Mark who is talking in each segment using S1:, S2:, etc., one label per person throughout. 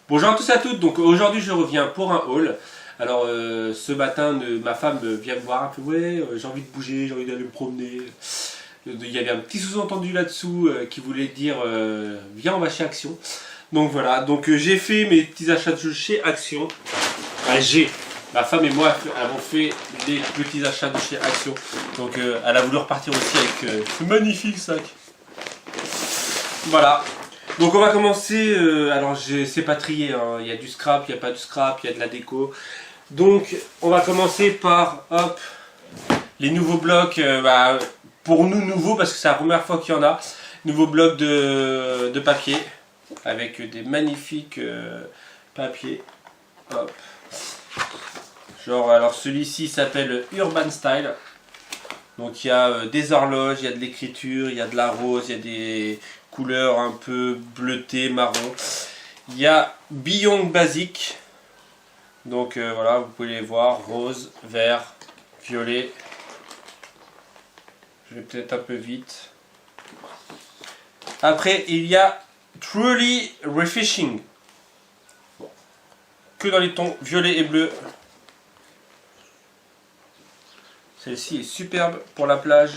S1: Bonjour à tous et à toutes, donc aujourd'hui je reviens pour un haul. Alors ce matin ma femme vient me voir un peu, ouais j'ai envie de bouger, j'ai envie d'aller me promener. Il y avait un petit sous-entendu là-dessous qui voulait dire viens on va chez Action. Donc voilà, donc j'ai fait mes petits achats de chez Action. Ma femme et moi avons fait des petits achats de chez Action. Donc elle a voulu repartir aussi avec ce magnifique sac. Voilà. Donc on va commencer, alors c'est pas trié, hein. Il y a du scrap, il n'y a pas de scrap, il y a de la déco. Donc on va commencer par, hop, les nouveaux blocs, pour nous nouveaux parce que c'est la première fois qu'il y en a. Nouveaux blocs de papier, avec des magnifiques papiers. Hop. Genre, alors celui-ci s'appelle Urban Style. Donc il y a des horloges, il y a de l'écriture, il y a de la rose, il y a des couleurs un peu bleutées, marron. Il y a Beyond Basic. Donc voilà, vous pouvez les voir, rose, vert, violet. Je vais peut-être un peu vite. Après, il y a Truly Refreshing. Bon. Que dans les tons violet et bleu. Celle-ci est superbe pour la plage.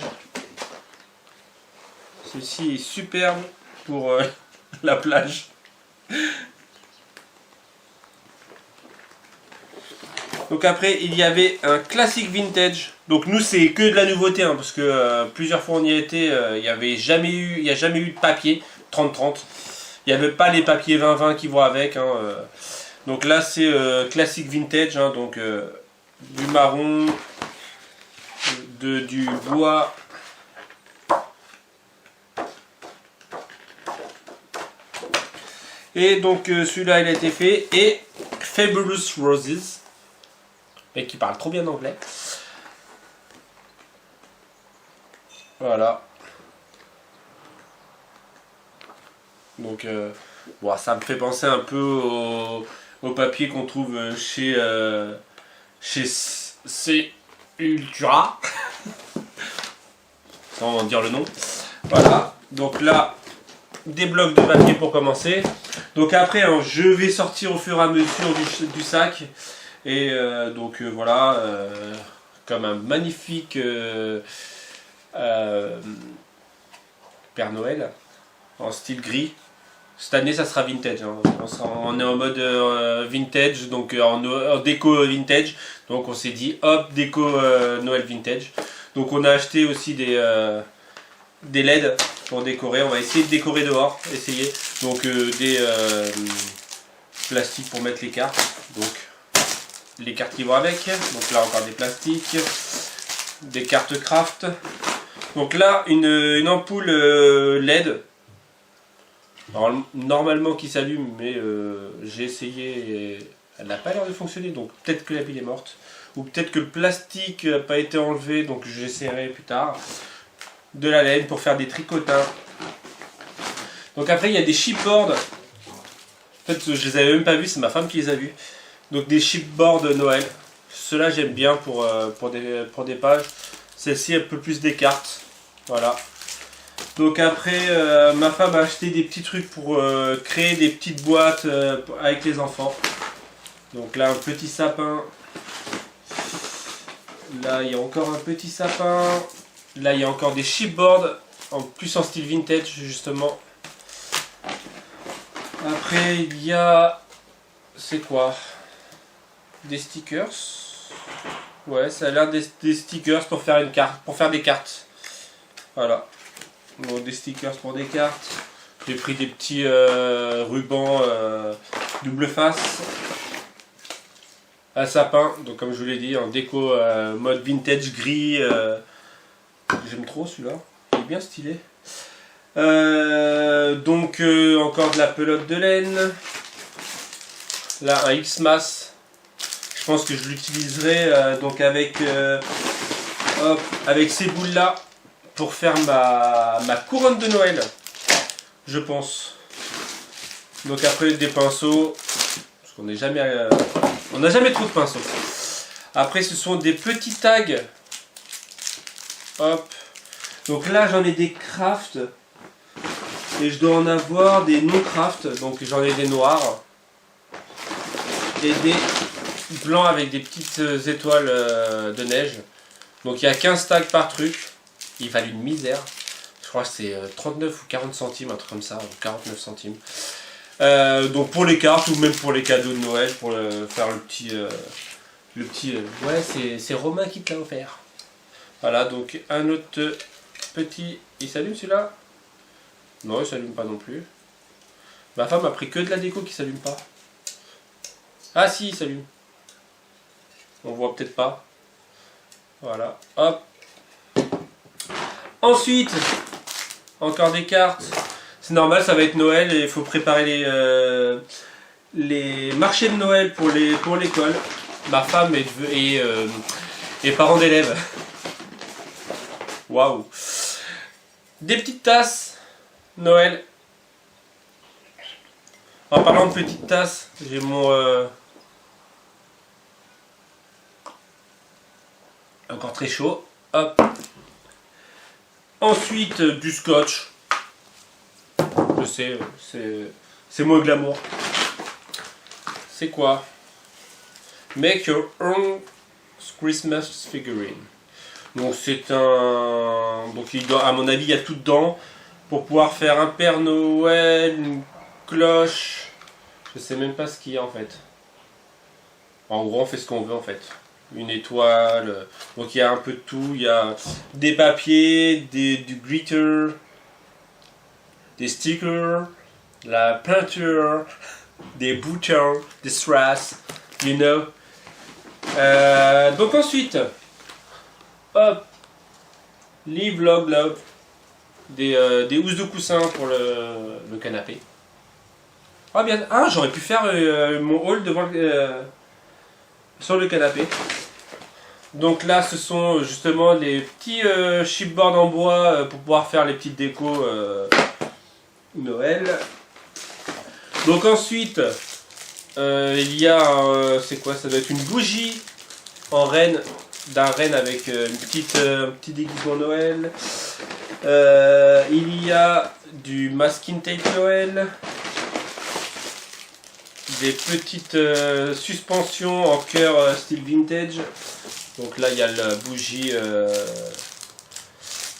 S1: Celle-ci est superbe pour la plage. Donc après, il y avait un classique vintage. Donc nous, c'est que de la nouveauté, hein, parce que plusieurs fois on y a été, il n'y a jamais eu de papier 30-30. Il n'y avait pas les papiers 20-20 qui vont avec. Hein, Donc là, c'est classique vintage, hein, donc du marron, du bois. Et donc celui-là, il a été fait. Et Fabulous Roses. Mec qui parle trop bien anglais. Voilà. Donc bon, ça me fait penser un peu au papier qu'on trouve chez C Ultra. Sans dire le nom. Voilà. Donc là, des blocs de papier pour commencer. Donc après, hein, je vais sortir au fur et à mesure du sac. Et donc voilà, comme un magnifique Père Noël en style gris. Cette année, ça sera vintage. Hein. On est en mode vintage, donc en déco vintage. Donc on s'est dit, hop, déco Noël vintage. Donc on a acheté aussi des LED pour décorer. On va essayer de décorer dehors, essayer. Donc des plastiques pour mettre les cartes. Donc les cartes qui vont avec. Donc là encore des plastiques, des cartes craft. Donc là une ampoule LED. Alors, normalement qui s'allume, mais j'ai essayé et elle n'a pas l'air de fonctionner. Donc peut-être que la pile est morte. Ou peut-être que le plastique n'a pas été enlevé. Donc j'essaierai plus tard. De la laine pour faire des tricotins. Donc après il y a des chipboards. En fait je les avais même pas vus, c'est ma femme qui les a vus. Donc des chipboards de Noël. Ceux-là j'aime bien pour des pages. Celle-ci un peu plus des cartes. Voilà. Donc après ma femme a acheté des petits trucs pour créer des petites boîtes avec les enfants. Donc là un petit sapin. Là il y a encore un petit sapin. Là il y a encore des chipboards. En plus en style vintage justement. Après il y a... C'est quoi? Des stickers. Ouais, ça a l'air des stickers pour faire une carte, pour faire des cartes. Voilà. Donc des stickers pour des cartes. J'ai pris des petits rubans double face. Un sapin, donc comme je vous l'ai dit, en déco mode vintage gris. J'aime trop celui-là. Il est bien stylé. Donc encore de la pelote de laine. Là un X-Mass. Je pense que je l'utiliserai donc avec ces boules là pour faire ma couronne de Noël, je pense. Donc après des pinceaux, parce qu'on n'est jamais, on n'a jamais trop de pinceaux. Après ce sont des petits tags. Hop. Donc là j'en ai des craft et je dois en avoir des non craft. Donc j'en ai des noirs. et des blancs avec des petites étoiles de neige. Donc il y a 15 stacks par truc. Il valent une misère. Je crois que c'est 39 ou 40 centimes, un truc comme ça, ou 49 centimes. Donc pour les cartes ou même pour les cadeaux de Noël, pour faire le petit... ouais, c'est Romain qui te l'a offert. Voilà, donc un autre petit... Il s'allume celui-là? Non, il s'allume pas non plus. Ma femme a pris que de la déco qui s'allume pas. Ah si, il s'allume. On voit peut-être pas. Voilà, hop. Ensuite, encore des cartes. C'est normal, ça va être Noël et il faut préparer les marchés de Noël pour l'école. Ma femme est parent d'élèves. Waouh. Des petites tasses Noël. En parlant de petites tasses, j'ai mon... encore très chaud. Hop. Ensuite, du scotch. Je sais, c'est moins glamour. C'est quoi? Make your own Christmas figurine. Donc c'est un... Donc à mon avis, il y a tout dedans. Pour pouvoir faire un Père Noël, une cloche. Je sais même pas ce qu'il y a en fait. En gros, on fait ce qu'on veut en fait. Une étoile. Donc il y a un peu de tout. Il y a des papiers, du glitter, des stickers, la peinture, des boutons, des strass, you know. Donc ensuite, hop, live, love, love, des housses de coussin pour le canapé. Ah bien, j'aurais pu faire mon haul devant sur le canapé. Donc là, ce sont justement les petits chipboards en bois pour pouvoir faire les petites décos Noël. Donc ensuite, il y a, c'est quoi? Ça doit être une bougie en reine, d'un renne avec un petit déguisement Noël. Il y a du masking tape Noël. Des petites suspensions en cœur style vintage. Donc là il y a la bougie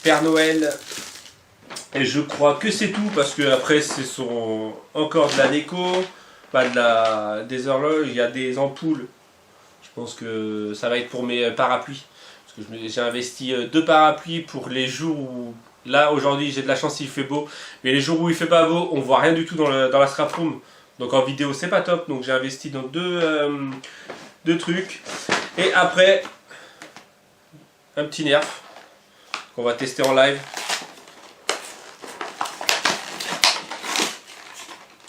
S1: Père Noël. Et je crois que c'est tout parce que après ce sont encore de la déco, pas des horloges, il y a des ampoules. Je pense que ça va être pour mes parapluies. Parce que j'ai investi 2 parapluies pour les jours où... Là aujourd'hui j'ai de la chance, il fait beau. Mais les jours où il fait pas beau, on voit rien du tout dans la scrap room. Donc en vidéo c'est pas top, donc j'ai investi dans deux trucs. Et après, un petit nerf qu'on va tester en live.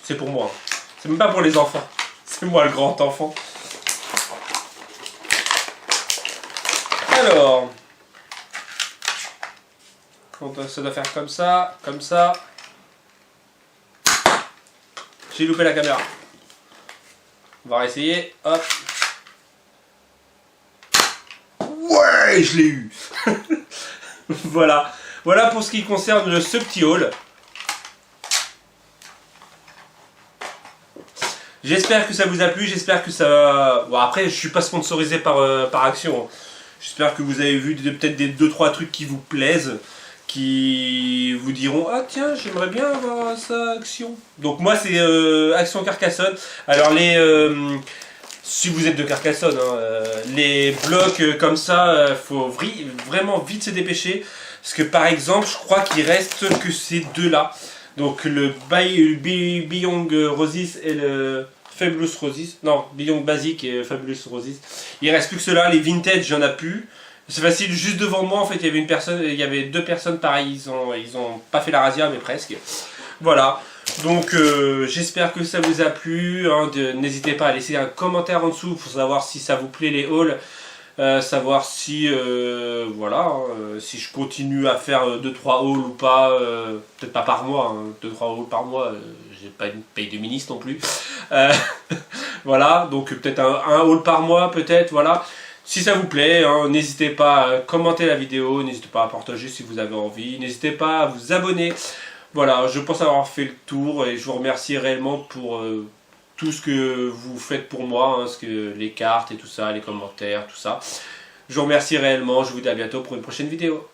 S1: C'est pour moi, c'est même pas pour les enfants, c'est moi le grand enfant. Alors, ça doit faire comme ça, comme ça. J'ai loupé la caméra. On va réessayer. Hop. Ouais, je l'ai eu. Voilà. Voilà pour ce qui concerne ce petit haul. J'espère que ça vous a plu. J'espère que ça... Bon, après, je suis pas sponsorisé par Action. J'espère que vous avez vu peut-être des 2-3 trucs qui vous plaisent, qui vous diront ah tiens j'aimerais bien avoir ça Action. Donc moi c'est Action Carcassonne. Alors si vous êtes de Carcassonne, les blocs comme ça, faut vraiment vite se dépêcher parce que par exemple je crois qu'il reste que ces deux là. Donc le Beyond Roses et le Fabulous Roses. Non, Beyond Basic et Fabulous Roses. Il reste plus que ceux-là, les vintage, il n'y en a plus. C'est facile, juste devant moi en fait, il y avait 2 personnes pareilles, ils ont pas fait la razzia mais presque. Voilà, donc j'espère que ça vous a plu, hein, n'hésitez pas à laisser un commentaire en dessous pour savoir si ça vous plaît les hauls, savoir si voilà, si je continue à faire 2-3 hauls ou pas, peut-être pas par mois, hein, 2-3 hauls par mois, j'ai pas une paye de ministre non plus. Voilà, donc peut-être un haul par mois peut-être, voilà. Si ça vous plaît, hein, n'hésitez pas à commenter la vidéo, n'hésitez pas à partager si vous avez envie, n'hésitez pas à vous abonner. Voilà, je pense avoir fait le tour et je vous remercie réellement pour tout ce que vous faites pour moi, hein, les cartes et tout ça, les commentaires, tout ça. Je vous remercie réellement, je vous dis à bientôt pour une prochaine vidéo.